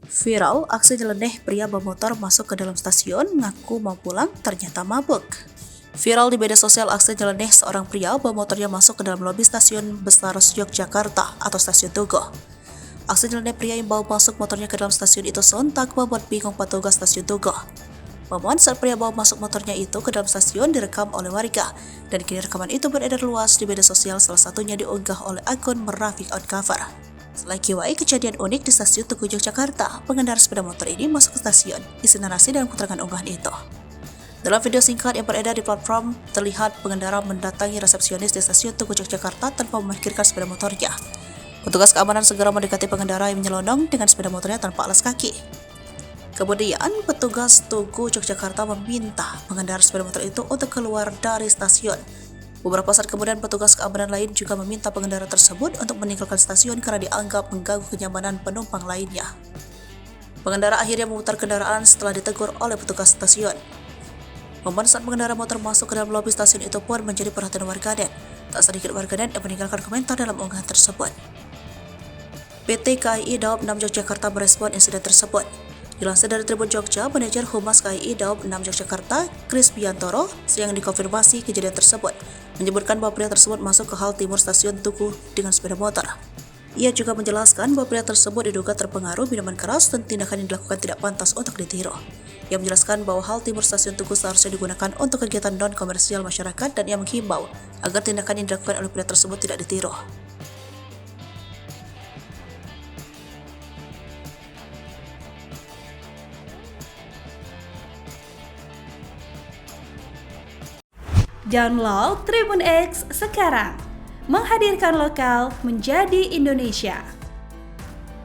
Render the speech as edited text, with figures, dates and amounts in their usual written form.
Viral, aksi nyeleneh pria bermotor masuk ke dalam stasiun, ngaku mau pulang, ternyata mabuk. Viral di media sosial aksi nyeleneh seorang pria bermotornya masuk ke dalam lobi stasiun besar Yogyakarta atau stasiun Tugu. Aksi nyeleneh pria yang bawa masuk motornya ke dalam stasiun itu sontak membuat bingung petugas stasiun Tugu. Momen saat pria bawa masuk motornya itu ke dalam stasiun direkam oleh warga, dan kini rekaman itu beredar luas di media sosial, salah satunya diunggah oleh akun Merafik on Cover. Selain kiwai kejadian unik di stasiun Tugu Yogyakarta, pengendara sepeda motor ini masuk ke stasiun, isi narasi dalam keterangan unggahan itu. Dalam video singkat yang beredar di platform, terlihat pengendara mendatangi resepsionis di stasiun Tugu Yogyakarta tanpa memarkirkan sepeda motornya. Petugas keamanan segera mendekati pengendara yang menyelonong dengan sepeda motornya tanpa alas kaki. Kemudian, petugas Tugu Yogyakarta meminta pengendara sepeda motor itu untuk keluar dari stasiun. Beberapa saat kemudian, petugas keamanan lain juga meminta pengendara tersebut untuk meninggalkan stasiun karena dianggap mengganggu kenyamanan penumpang lainnya. Pengendara akhirnya memutar kendaraan setelah ditegur oleh petugas stasiun. Momen saat pengendara motor masuk ke dalam lobi stasiun itu pun menjadi perhatian warganet. Tak sedikit warganet yang meninggalkan komentar dalam unggahan tersebut. PT KAI Daob 6 Yogyakarta merespon insiden tersebut. Dilansir dari Tribun Jogja, manajer Humas KAI Daob 6 Yogyakarta, Kris Biantoro, yang dikonfirmasi kejadian tersebut, menyebutkan bahwa pria tersebut masuk ke hal timur stasiun Tugu dengan sepeda motor. Ia juga menjelaskan bahwa pria tersebut diduga terpengaruh minuman keras dan tindakan yang dilakukan tidak pantas untuk ditiru. Ia menjelaskan bahwa hal timur stasiun Tugu seharusnya digunakan untuk kegiatan non-komersial masyarakat, dan ia menghimbau agar tindakan yang dilakukan oleh pria tersebut tidak ditiru. Download Tribun X sekarang, menghadirkan lokal menjadi Indonesia.